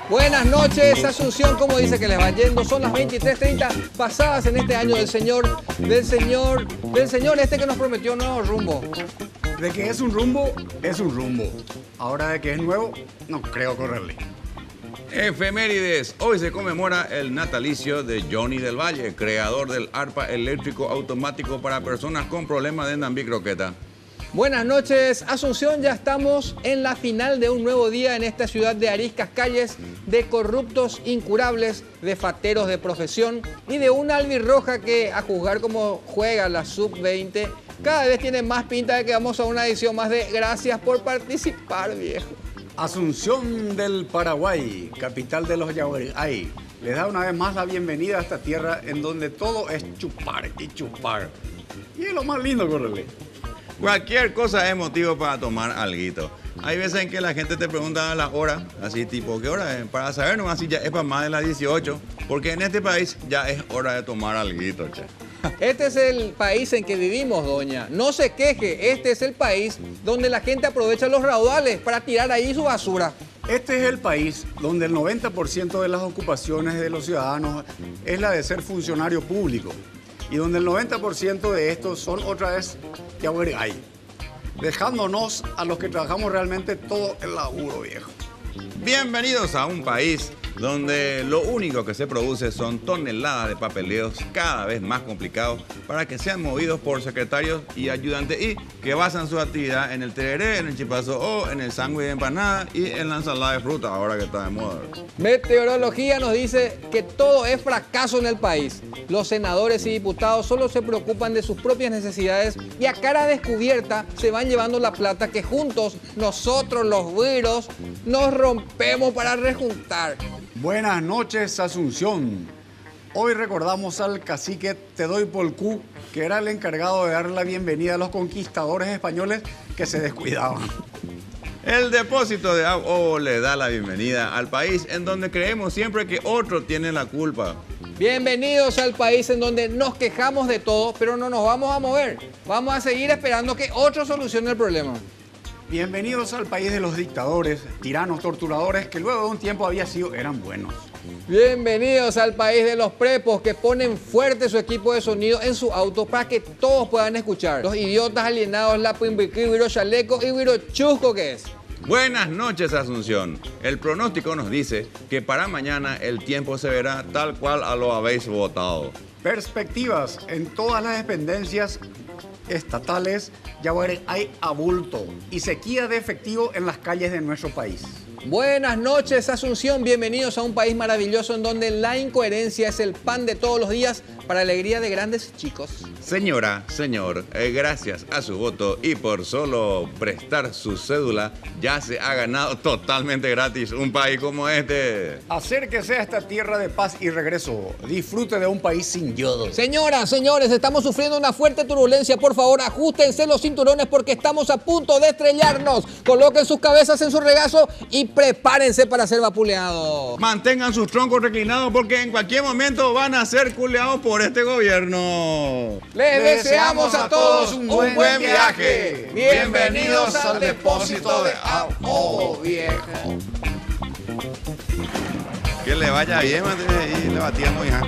Buenas noches, Asunción, ¿cómo dice que les va yendo? Son las 23:30 pasadas en este año del señor este que nos prometió un nuevo rumbo. De que es un rumbo, es un rumbo. Ahora de que es nuevo, no creo correrle. Efemérides. Hoy se conmemora el natalicio de Johnny del Valle, creador del arpa eléctrico automático para personas con problemas de nambicroqueta. Buenas noches, Asunción, ya estamos en la final de un nuevo día en esta ciudad de ariscas calles, de corruptos incurables, de fateros de profesión y de una albirroja que, a juzgar cómo juega la sub-20, cada vez tiene más pinta de que vamos a una edición más de Gracias por participar, viejo. Asunción del Paraguay, capital de los Yaguaray, les da una vez más la bienvenida a esta tierra en donde todo es chupar y chupar. Y es lo más lindo, correrle. Cualquier cosa es motivo para tomar alguito. Hay veces en que la gente te pregunta a la hora, así tipo, ¿qué hora es? Para saber nomás si ya es para más de las 18, porque en este país ya es hora de tomar alguito, che. Este es el país en que vivimos, doña. No se queje, este es el país donde la gente aprovecha los raudales para tirar ahí su basura. Este es el país donde el 90% de las ocupaciones de los ciudadanos es la de ser funcionario público y donde el 90% de estos son otra vez Yaguaray, dejándonos a los que trabajamos realmente todo el laburo, viejo. Bienvenidos a un país donde lo único que se produce son toneladas de papeleos cada vez más complicados para que sean movidos por secretarios y ayudantes y que basan su actividad en el tereré, en el chipazo o en el sándwich de empanada y en la ensalada de fruta, ahora que está de moda. Meteorología nos dice que todo es fracaso en el país. Los senadores y diputados solo se preocupan de sus propias necesidades y a cara descubierta se van llevando la plata que juntos, nosotros los güiros, nos rompemos para rejuntar. Buenas noches, Asunción. Hoy recordamos al cacique Tedoypolcú, que era el encargado de dar la bienvenida a los conquistadores españoles que se descuidaban. El depósito de agua le da la bienvenida al país en donde creemos siempre que otro tiene la culpa. Bienvenidos al país en donde nos quejamos de todo, pero no nos vamos a mover. Vamos a seguir esperando que otro solucione el problema. Bienvenidos al país de los dictadores, tiranos, torturadores, que luego de un tiempo eran buenos. Bienvenidos al país de los prepos que ponen fuerte su equipo de sonido en su auto para que todos puedan escuchar. Los idiotas alienados, la pimbiquí, viro chaleco y viro chusco que es. Buenas noches, Asunción. El pronóstico nos dice que para mañana el tiempo se verá tal cual a lo habéis votado. Perspectivas en todas las dependencias estatales, Yaguaray hay abulto y sequía de efectivo en las calles de nuestro país. Buenas noches, Asunción. Bienvenidos a un país maravilloso en donde la incoherencia es el pan de todos los días para alegría de grandes y chicos. Señora, señor, gracias a su voto y por solo prestar su cédula, ya se ha ganado totalmente gratis un país como este. Acérquese a esta tierra de paz y regreso. Disfrute de un país sin yodo. Señoras, señores, estamos sufriendo una fuerte turbulencia. Por favor, ajustense los cinturones porque estamos a punto de estrellarnos. Coloquen sus cabezas en su regazo y prepárense para ser vapuleados. Mantengan sus troncos reclinados porque en cualquier momento van a ser culeados por este gobierno. Les deseamos a todos un buen viaje. Bienvenidos al depósito de viejo. Que le vaya bien, y le batíamos, hija.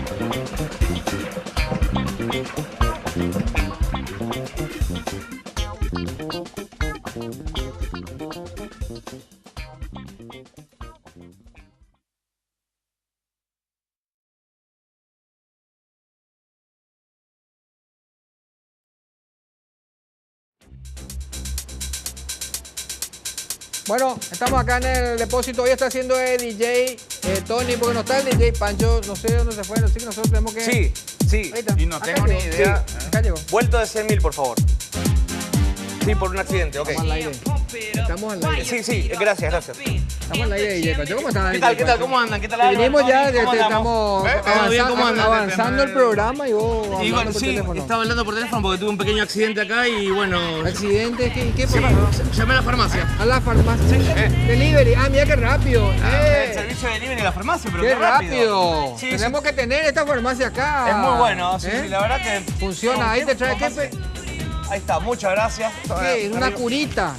Bueno, estamos acá en el depósito. Hoy está haciendo el DJ Tony, porque no está el DJ Pancho. No sé dónde se fue, no sé que nosotros tenemos que... Sí. Y no tengo ni idea. Sí, acá llegó. Vuelto de 100.000, por favor. Sí, por un accidente, ok. Estamos al aire. Estamos al aire. Sí, gracias. Estamos al aire, DJ Pancho. ¿Cómo estás? ¿Qué tal? ¿Cómo andan? ¿Qué tal? Vinimos ya, ¿Cómo estamos andan? avanzando el programa y vos Y hablando bueno, por sí, teléfono. estaba hablando por teléfono porque tuve un pequeño accidente acá y bueno... ¿Accidente? ¿Qué Sí, pasó? llamé a la farmacia. A la farmacia. Delivery. Ah, mira qué rápido. El servicio de delivery de la farmacia, pero Qué rápido. Sí, Tenemos que tener esta farmacia acá. Es muy bueno, sí, ¿Eh? sí, la verdad que... Funciona. Ahí te trae... Ahí está, muchas gracias. ¿Qué? ¿Una curita?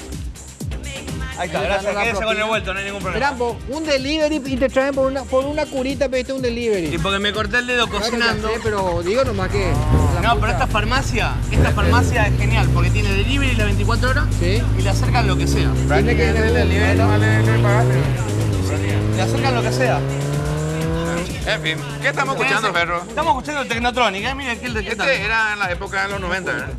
Ahí está, Ahí gracias. está la Quédese con propina. el vuelto, no hay ningún problema. Trampo, un delivery y te traen por una curita, pediste un delivery. Y porque me corté el dedo Claro, cocinando. ya sé, pero digo nomás que... No, pero esta farmacia es genial porque tiene delivery las 24 horas Sí. y le acercan lo que sea. Tiene que Le acercan lo que sea. En fin, ¿qué estamos escuchando, perro? Estamos escuchando el Technotronic, ¿eh? Mira, ¿qué tal? Este era en la época de los 90, ¿verdad?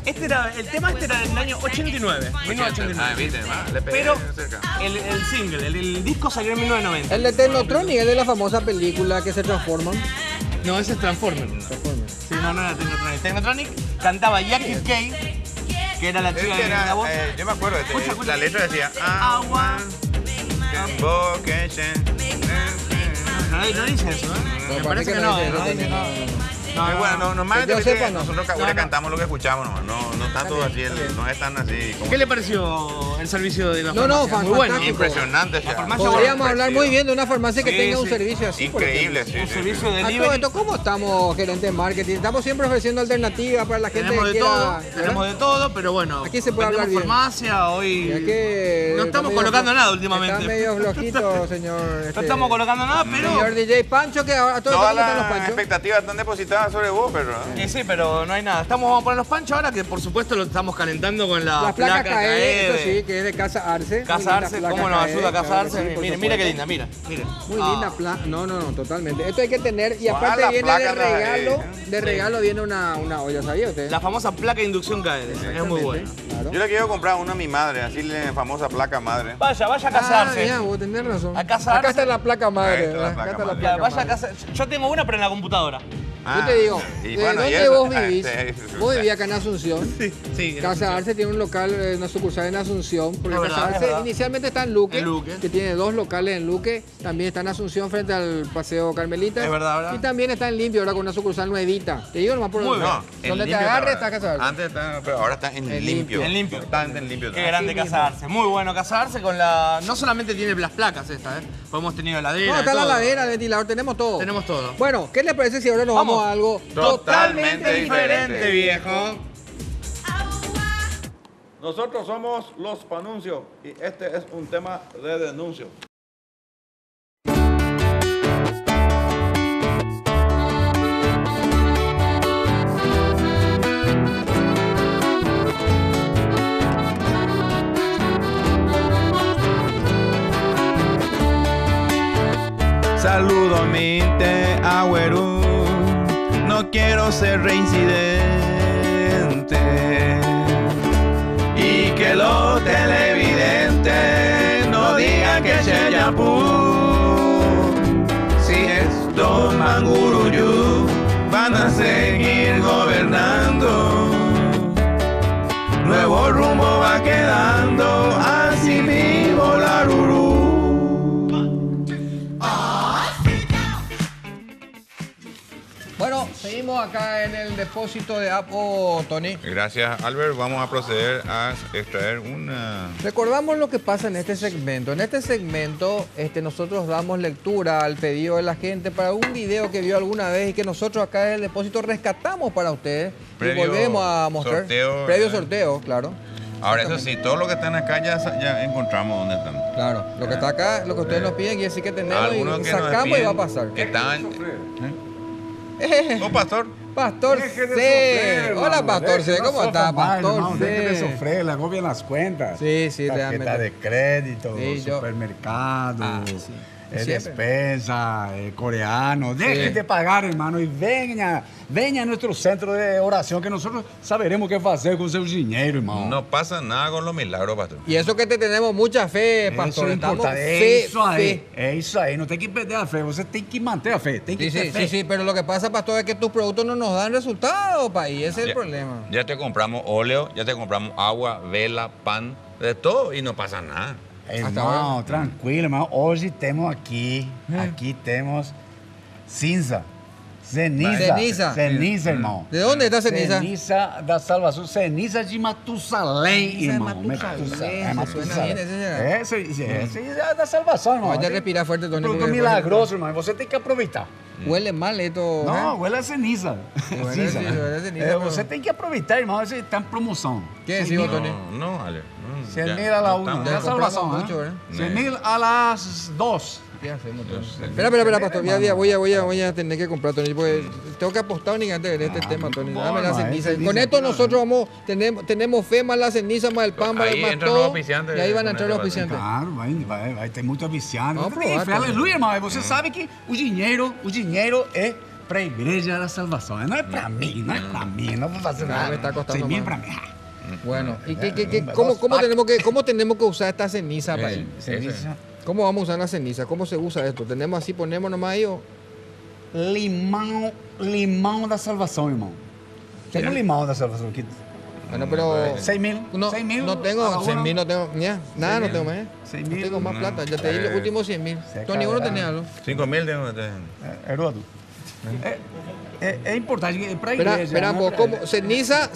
El tema era del año 89, 1989. Ah, viste, le pegué Pero cerca. el single, el disco salió en 1990. El de Technotronic es de la famosa película que se transforman. No, ese es Transformer. Sí, no era Technotronic. Technotronic cantaba Jackie Kay, que era la chica Este de era, la voz. yo me acuerdo, Escucha, escucha. la letra decía Agua. Invocation. No dice eso, ¿eh? Me parece que no, no dice nada. Bueno, normalmente Que yo sepa, no. nosotros No. cantamos lo que escuchamos nomás, no está todo así, no es tan así como... ¿Qué le pareció el servicio de la No, no, farmacia? Muy bueno. fantástico. Impresionante, o sea, farmacia Podríamos hablar muy bien de una farmacia que Sí, tenga un sí. servicio así. por Increíble, ejemplo. sí, Un sí, servicio de A todo delivery. esto, ¿cómo estamos, gerente de marketing? Estamos siempre ofreciendo alternativas para la gente Tenemos que de quiera... todo, ¿verdad? tenemos de todo, pero bueno. Aquí se puede hablar vendemos bien. farmacia, hoy Ya que no está estamos medio colocando flo- nada últimamente. Está medio flojito, señor. No estamos colocando nada, pero... Señor DJ Pancho, que ahora todos Todas están los las Panchos. expectativas están depositadas sobre vos, pero... Sí, pero no hay nada. Vamos a poner los panchos ahora, que por supuesto lo estamos calentando con la Las placas placa KE, eso KE. sí, que es de Casa Arce. Muy Casa linda Arce, placa ¿cómo nos KE, ayuda Casa claro que Arce? sí, por Mire, mira qué supuesto. linda, mira. Muy Ah. linda placa. No, totalmente. Esto hay que tener. Y Ojalá aparte la viene de placa la regalo. de- De regalo viene una olla, ¿sabía usted? La famosa placa de inducción KE, es muy buena. Claro. Yo le quiero comprar una a mi madre, así la famosa placa madre. Vaya a casarse. Ah, ya, vos tenés razón. A Casa Acá Arce. está la placa madre. Ahí está la ¿verdad? placa Acá está la madre. Ya, placa vaya a madre. casa. Yo tengo una, pero en la computadora. Yo te digo, y ¿de bueno, y dónde eso- vos vivís? sí. Vos vivís acá en Asunción. Sí. Casa Arce tiene un local, una sucursal en Asunción, porque Es Casa verdad, es Arce verdad. inicialmente está en Luque, En Luque. que tiene 2 locales en Luque, también está en Asunción frente al Paseo Carmelita. Es verdad, ¿verdad? Y también está en Limpio, ahora con una sucursal nuevita. Te digo nomás por Muy bien. No, en donde te limpio agarre está está Casa Arce. Antes está, pero ahora está en En limpio. En limpio. Totalmente en limpio. Qué grande Así mismo. casarse. Muy bueno casarse con la. No solamente tiene las placas esta, Pues hemos tenido heladera. No, está la todo. ladera, el ventilador, tenemos todo. Tenemos todo. Bueno, ¿qué les parece si ahora nos vamos, Vamos. a algo Totalmente diferente, viejo. Nosotros somos los Panuncios y este es un tema de denuncio. Saludo a mi te agüerú, no quiero ser reincidente. Y que los televidentes no digan que Cheyapú, si estos manguruyú van a seguir gobernando, nuevo rumbo va quedando, así mismo la Rurú. Bueno, seguimos acá en el depósito de Apo, Tony. Gracias, Albert. Vamos a proceder a extraer una... Recordamos lo que pasa en este segmento. En este segmento nosotros damos lectura al pedido de la gente para un video que vio alguna vez y que nosotros acá en el depósito rescatamos para ustedes Previo y volvemos a mostrar. sorteo, Previo ¿verdad? sorteo, claro. Ahora, eso sí, todo lo que están acá ya encontramos dónde están. Claro, lo que está acá, lo que ustedes nos piden, quiere decir que tenemos Algunos y que nos sacamos y piden va a pasar. Que estaban... ¿Oh, pastor? Pastor C. Hola, Pastor C. ¿Cómo está, Pastor Deje de C? sufrir, le agobian las cuentas. Sí, sí, Tarjeta realmente. de crédito, Sí, yo- supermercado, Ah, sí. Siempre. despensa, coreano. Dejen Sí. de pagar, hermano, y venga a nuestro centro de oración que nosotros saberemos qué hacer con su dinero, hermano. No pasa nada con los milagros, pastor. Y eso que te tenemos mucha fe, Pastor. Eso es Estamos importante. fe, É isso aí. fe. É isso aí. Não tem que perder a fé. Você tem que manter a fé. Tem que Sí, ter sí, fé. sí, sí, pero lo que pasa, Pastor, es que tus productos no nos dan resultados, país. Ese es el problema. Ya te compramos óleo, ya te compramos agua, vela, pan, de todo y no pasa nada. Irmão, tranquilo, irmão. Hoje temos aqui temos cinza. Ceniza. Ceniza, irmão. ¿De dónde está ceniza? Ceniza da salvação. Ceniza de Matusalém, Ceniza de irmão. Matusalém, É, suena bien, esse será. Esse é da salvação, irmão. Vaya a respirar fuerte, Tony. Produto porque- milagroso, irmão. Você tem que aproveitar. Huele mal esto. Não, huele a ceniza. Huele a ceniza, É, pero- você tem que aproveitar, irmão. Você está em promoção. ¿Qué decís vos, Tony? No, Ale. 100.000 a la no 1. estamos- Ya compramos salvación, mucho, ¿eh? 100.000 a las 2. ¿Qué hacemos, Tony? sé. Espera, pastor. Voy a tener que comprar, Tony, porque tengo que apostar únicamente en este tema, Tony. Dame la ceniza. Con esto nosotros tenemos fe más la ceniza, más el pan, Ahí más entran todo. los auspiciantes Y ahí van a con entrar los este auspiciantes. Claro, vai ter muito viciado. Vamos provar, Tony. Aleluia, irmão. Você sabe que o dinheiro é para a Igreja da Salvação. Não é para mim, não é para mí. Não vou fazer nada. me está costando 100.000 más. para mí. Bueno, ¿y Dos cómo tenemos que usar esta ceniza para ir? Ceniza. ¿Cómo vamos a usar la ceniza? ¿Cómo se usa esto? ¿Tenemos así, ponemos nomás ahí o...? Limão da salvação, irmão. Tem um limão da salvação aqui. Bueno, pero... 100.000. No, 100.000. no tengo, 100.000 no tengo, ya, nada no tengo más. 100.000. No tengo más plata, ya te di los últimos 100.000. Tony, ¿vos no tenés algo? 5.000 tengo. Heródoto. É importante para a Espera, igreja. espera, né? vos, ¿cómo? Ceniza,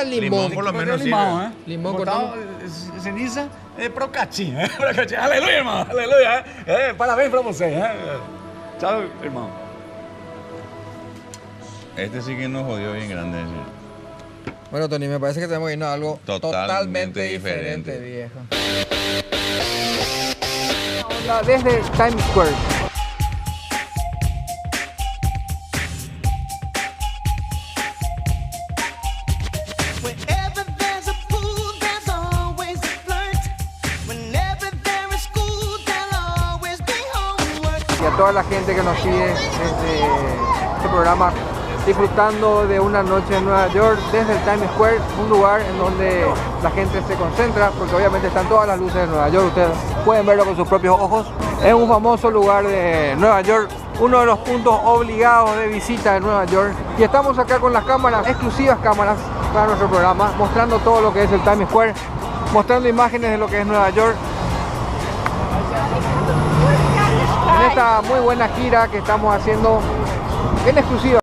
limón. Limón, por lo Porque menos é limão, sirve. né? Limão Botar cortamos. ceniza é para o Catinho. Para o Catinho. Aleluia, irmão. Aleluia. Parabéns para você. Tchau, irmão. Este sí que nos jodió bien grande. Bueno, Tony, me parece que tenemos que irnos a algo Totalmente diferente, diferente. viejo. Hola, desde Times Square. Wherever there's a pool, there's always a flirt. Whenever there is school, there'll always be homework. Y a toda la gente que nos sigue desde este programa, disfrutando de una noche en Nueva York desde el Times Square, un lugar en donde la gente se concentra, porque obviamente están todas las luces de Nueva York, ustedes pueden verlo con sus propios ojos. Es un famoso lugar de Nueva York, uno de los puntos obligados de visita de Nueva York, y estamos acá con las cámaras, exclusivas cámaras para nuestro programa, mostrando todo lo que es el Times Square, mostrando imágenes de lo que es Nueva York. En esta muy buena gira que estamos haciendo en exclusiva.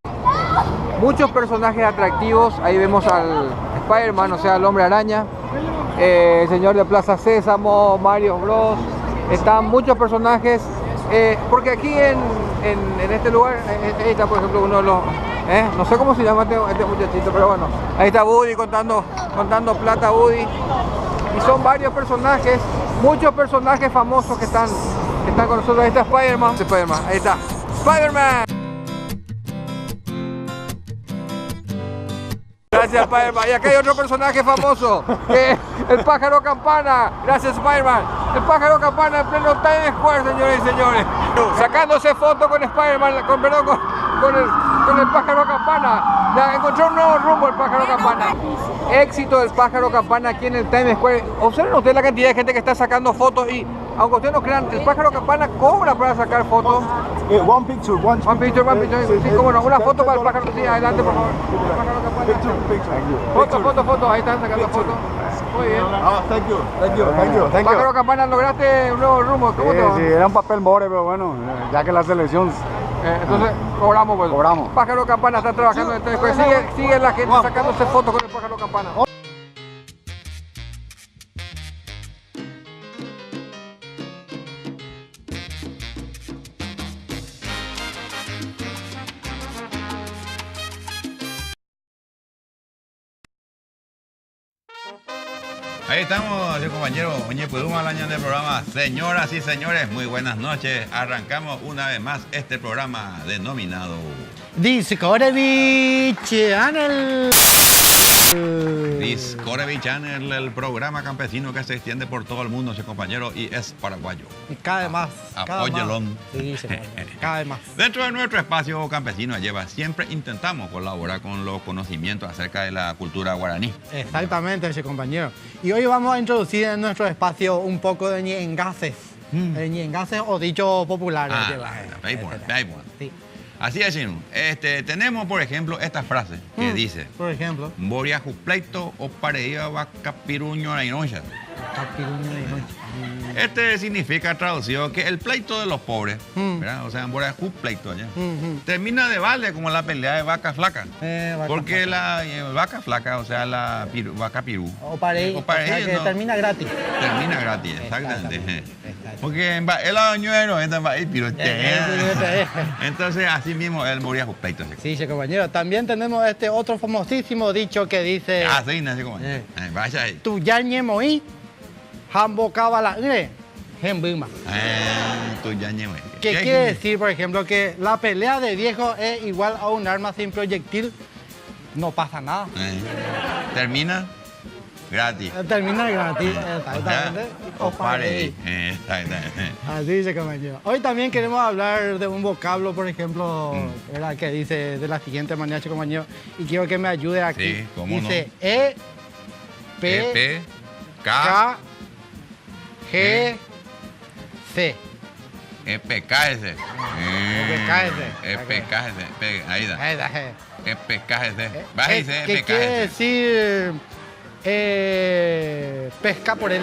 Muchos personajes atractivos, ahí vemos al Spider-Man, o sea, el Hombre Araña, el señor de Plaza Sésamo, Mario Bros. Están muchos personajes, porque aquí en este lugar, ahí está por ejemplo uno de los, no sé cómo se llama este muchachito, pero bueno, ahí está Woody contando plata Woody. Y son varios personajes, muchos personajes famosos que están con nosotros. Ahí está Spider-Man, ahí está Spider-Man. Gracias, Spider-Man. Y acá hay otro personaje famoso, que es el pájaro campana. Gracias, Spider-Man. El pájaro campana en pleno Times Square, señores y señores. Sacándose foto con Spider-Man, con el pájaro campana. Ya encontró un nuevo rumbo el pájaro campana. Éxito del pájaro campana aquí en el Times Square. Observen ustedes la cantidad de gente que está sacando fotos y, aunque ustedes no crean, el pájaro campana cobra para sacar fotos. One picture. One picture. Sí, cómo no. Una foto para el pájaro. Sí, adelante, por favor. El pájaro campana. Foto. Ahí están sacando fotos. Muy bien. Thank you. Pájaro campana, lograste un nuevo rumbo. ¿Cómo te va? Sí, era un papel more, pero bueno, ya que la selección... Entonces, cobramos, pues. Cobramos. Pájaro campana está trabajando en el Times Square. Sigue la gente sacándose fotos con el pájaro campana. Ahí estamos, compañero Oñe Puduma, al año del programa. Señoras y señores, muy buenas noches. Arrancamos una vez más este programa denominado Discovery Channel. Discovery Channel, el programa campesino que se extiende por todo el mundo, ese compañero, y es paraguayo. Y cada vez más. Apóyelo. Sí, cada vez más. Dentro de nuestro espacio campesino lleva, siempre intentamos colaborar con los conocimientos acerca de la cultura guaraní. Exactamente, ese compañero. Y hoy vamos a introducir en nuestro espacio un poco de ñengases. Ñengases o dichos populares. Sí. Así es, tenemos, por ejemplo, esta frase que dice: por ejemplo, Boria pleito o pareía vaca piruño la inocha. capiruña de noche. Este significa traducido que el pleito de los pobres, ¿verdad? O sea, Boria pleito allá, termina de balde como la pelea de vaca flaca. Porque la vaca flaca, o sea, la vaca pirú. O pareía, que no, termina gratis. termina gratis, exactamente. Porque el añuero entra el pirote. Entonces, así mismo él moría por pleito. Sí, ese compañero. También tenemos este otro famosísimo dicho que dice: Así, así como. Vaya ahí. tu yañe moí, Hambo Kabala, Hembima. Tú ya ñeme. ¿Qué quiere decir, por ejemplo, que la pelea de viejos es igual a un arma sin proyectil? No pasa nada. Termina gratis. Termina gratis, exactamente. O pare. Así dice, compañero. Hoy también queremos hablar de un vocablo, por ejemplo, ¿verdad? Que dice de la siguiente manera, compañero. Y quiero que me ayude aquí. Sí, ¿cómo dice no? P, K, G, C. EPKS. Ahí da. Ahí da. EPKS. Vas y dice ¿Qué quiere EPKS. decir pesca por él?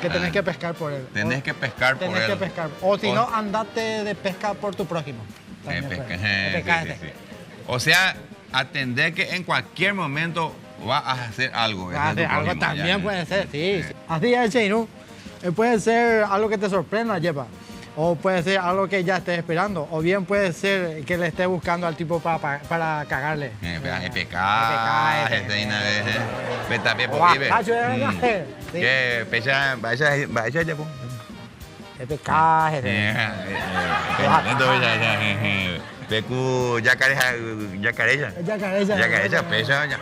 Que tenés que pescar por él. Tenés que pescar por Tenés él. que pescar. O si no, andate de pesca por tu prójimo. También puede. Sí. O sea, atender que en cualquier momento vas a hacer algo. Algo también puede ser, sí. Así es, Cheinu. Puede ser algo que te sorprenda, Yepa. O puede ser algo que ya estés esperando. O bien puede ser que le estés buscando al tipo para cagarle. EPK. Peta pepo vive. Que pecha, vaya ya po. EPK. Pecu yacareya. Yacareya pecha, ya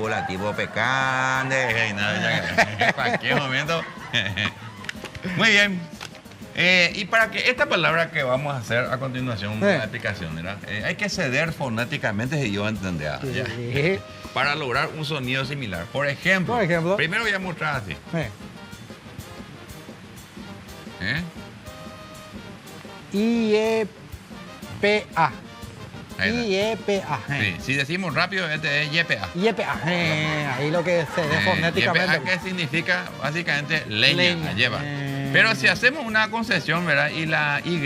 la tipo pecande, en cualquier momento. Muy bien. Y para que esta palabra que vamos a hacer a continuación, la explicación, ¿verdad? Hay que ceder fonéticamente si yo entender. Sí. Para lograr un sonido similar. Por ejemplo, primero voy a mostrar así. IEPA. IEPA. Sí, si decimos rápido, este es YPA. YPA. Ahí lo que se ve fonéticamente. YPA, que significa básicamente leña. Lleva. Pero si hacemos una concesión, ¿verdad? Y la Y,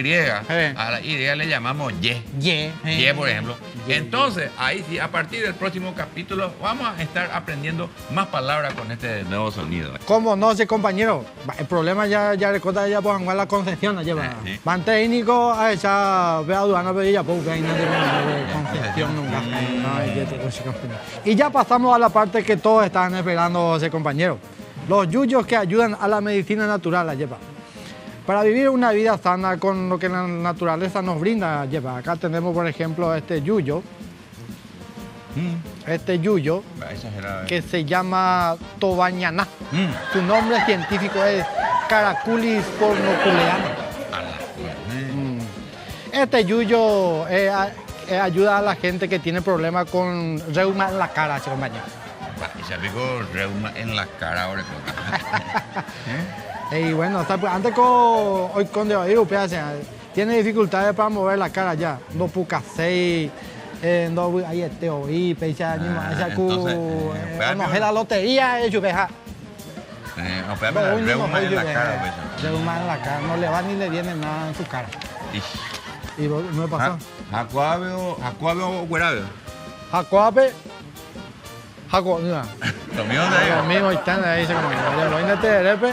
a la Y le llamamos Y. Y, por ejemplo. Entonces, ahí sí, a partir del próximo capítulo, vamos a estar aprendiendo más palabras con este nuevo sonido. ¿Cómo no, sí, compañero? El problema ya recuerda ya por jugar la concesión, lleva. Van técnico a echar ve aduana, pero ya pues concesión nunca. Y ya pasamos a la parte que todos estaban esperando, ese compañero. Los yuyos que ayudan a la medicina natural, lleva. Para vivir una vida sana con lo que la naturaleza nos brinda, lleva. Acá tenemos, por ejemplo, este yuyo. Este yuyo, que se llama tobañaná. Su nombre científico es Caraculis pornoculeana. Este yuyo ayuda a la gente que tiene problemas con reuma en la cara, ese compañero. Y se aplicó reuma en la cara ahora. Y bueno, antes hoy con de oír, tiene dificultades para mover la cara ya. No puca sei, no hay este oí, pecha ni más, no es la lotería, yo veja. Reuma en la cara, pues. Reuma en la cara, no le va ni le viene nada en su cara. ¿Y no me pasó? Jacuabe o Guarabe. Jacuabe. Jacuabe. Lo mío de ellos. Lo mismo están ahí, se compañero. Lo inete de repe.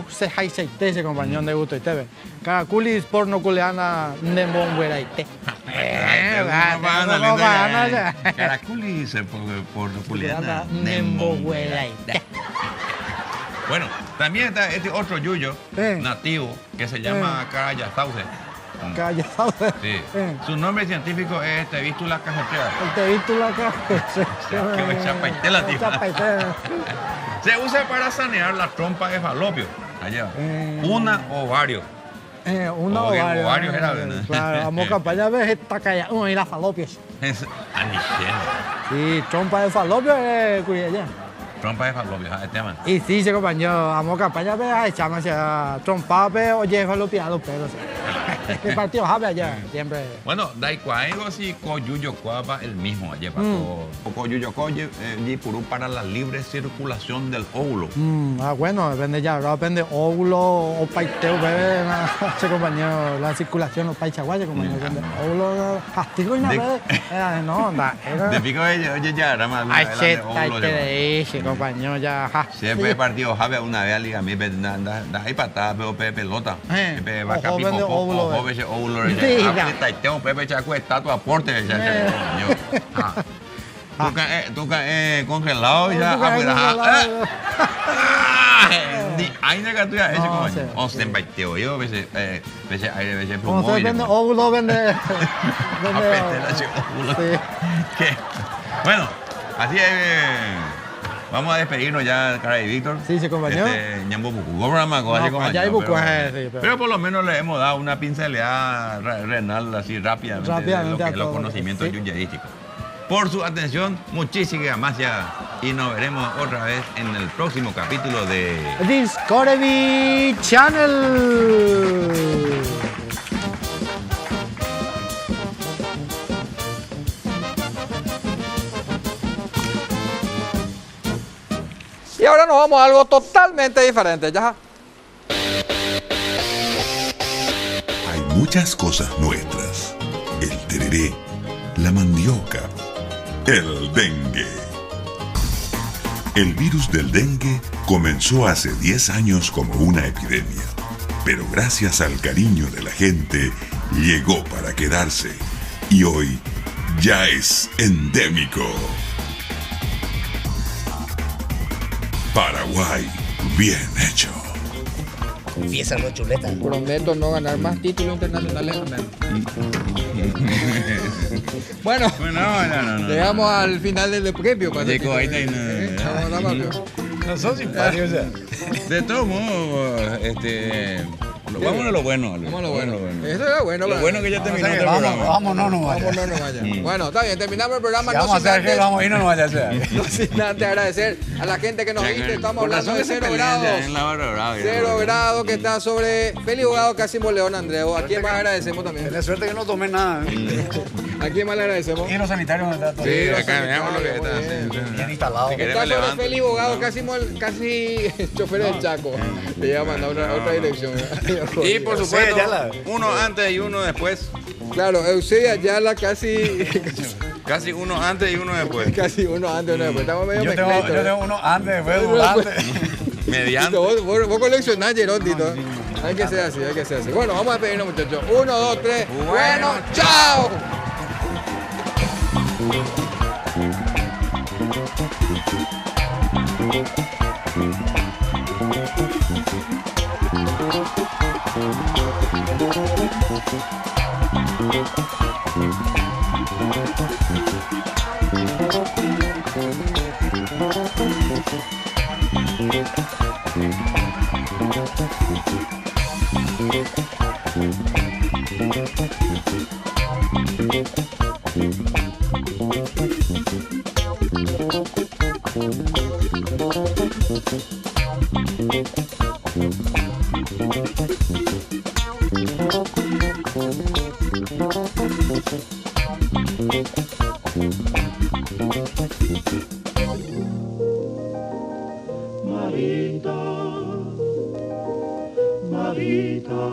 Se jaiseite, se compañero de gusto y teve. Caraculis pornoculeana nembongueraite. Caraculis pornoculeana nembongueraite. Bueno, también está este otro yuyo nativo que se llama Carayazauce. Carayazauce. Sí. Su nombre científico es Tevistula cajetera. Tevistula cajetera. Se usa para sanear la trompa de falopio. Allá. Una o varios. Una o varios era, claro, vamos a campaña de esta calle. Y las falopios. Sí, trompa de falopio es cuyaya. Trompa de falopio, el tema. Y sí, se compañero, vamos a campaña de echamos trompa, oye, falopio a los pelos. El partido jabe allá, siempre. Bueno, da igual si coyuyo cuapa el mismo allá coyuyo coye y purú para la libre circulación del óvulo. Bueno, depende ya, depende óvulo o paiteo, bebé, se compañero, la circulación o paichaguaya, compañero, óvulo, castigo y nada, no, de pico oye ya, era más óvulo. Compañero, ya. Siempre he partido jabe una vez, liga, mi da ahí patada, pero pelota. Va capipo, óvulo, tengo pepe chaco estatua aporte, tú congelado ya, Aina que tú ya ese como sí. o se baiteo yo veces aire veces Como se vende promo. óvulo, vende. Apete la chica, óvulo. Sí. ¿Qué? Bueno, así es. Vamos a despedirnos ya, Cara y Víctor. Sí, sí, compañero. Ñambo Bucu, programa, No, así como allá hay año, buco, pero- sí, Pero por lo menos le hemos dado una pincelada renal así rápidamente, de lo Rápidamente que a es los todo, conocimientos sí. yuyayísticos. Por su atención, muchísimas gracias y nos veremos otra vez en el próximo capítulo de... Discovery Channel. Y ahora nos vamos a algo totalmente diferente. Ya. Hay muchas cosas nuestras. El tereré, la mandioca, el dengue. El virus del dengue comenzó hace 10 años como una epidemia, pero gracias al cariño de la gente llegó para quedarse y hoy ya es endémico. Paraguay, bien hecho. Empieza los chuletas. Prometo no ganar más títulos internacionales. Amén. Bueno, No. llegamos al final del premio. Llegó ahí, No son simpáticos, o sea. De todos modos, vámonos a lo bueno. Ale. Vamos a lo bueno. Vámonos a Eso era bueno. Lo ¿verdad? bueno que ya O terminó sea que el vamos, programa. vamos, no vaya. Vamos, no vaya. Bueno, está bien, terminamos el programa. Si No vamos a sin hacer que antes- vamos a ir, no vaya, o sea. no sin antes agradecer a la gente que nos viste. Estamos Por hablando razón de que se 0 pelean ya grados. en la barra brava, ya. 0 grados que está sobre Félix Jugado, Cásimo León, Andreu. ¿A quién más agradecemos también? Tenés suerte que no tomé nada. ¿A quién más le agradecemos? Y los sanitarios está todo Sí, bien. acá veamos lo que está Muy bien. haciendo. Bien instalado. Si querés Está me sobre levanto. Félix Jugado, casi chofer del Chaco. Le iba a mandar otra dirección. Y por Sí, supuesto, ya la- uno antes y uno después. Claro, Eusebio Ayala casi Casi uno antes y uno después. casi uno antes, uno después. Estamos medio Yo mezclados. tengo uno antes, después, Pero durante. Mediante. Vos coleccionás, Gerón, Tito. Hay que ser así, hay que ser así. Bueno, vamos a despedirnos, muchachos. 1, 2, 3. Bueno, chao. Marita, Marita,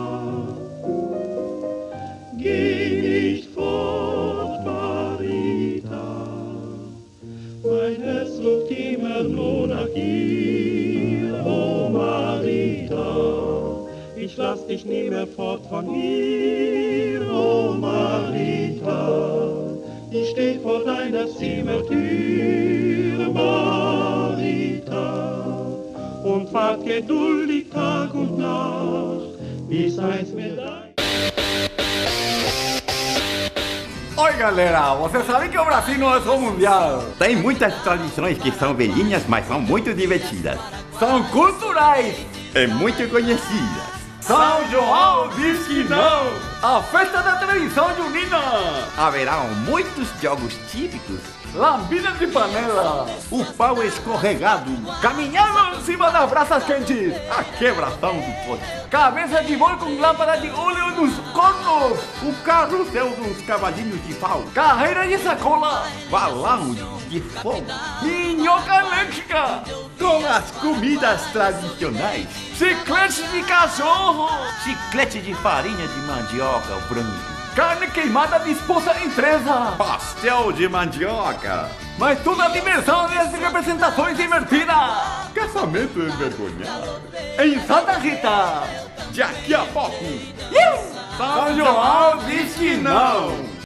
geh nicht fort, Marita. Mein Herz ruft immer nur nach dir, oh Marita. Ich lass dich nie mehr fort von mir, oh Marita. Ich steh vor deiner Zimmertür, Marita. Und wart geduldig Tag und Nacht, bis eins mir dein... Oi, galera, você sabe que o Brasil não é só mundial. Tem muitas tradições que são velhinhas, mas são muito divertidas. São culturais. E muito conhecidas. São João diz que não. A festa da televisão junina. Haverá muitos jogos típicos. Lambida de panela. O pau escorregado. Caminhando em cima das brasas quentes. A quebração do pote. Cabeça de boi com lâmpada de óleo nos cornos. O carrossel dos cavalinhos de pau. Carreira de sacola. Balão de fogo. Minhoca elétrica. Com as comidas tradicionais. Chiclete de cachorro. Chiclete de farinha de mandioca branco. Carne queimada disposta em presa. Pastel de mandioca. Mas tudo a diversão e as representações divertidas. Casamento envergonhado. Em Santa Rita. Daqui a pouco. São João diz que não.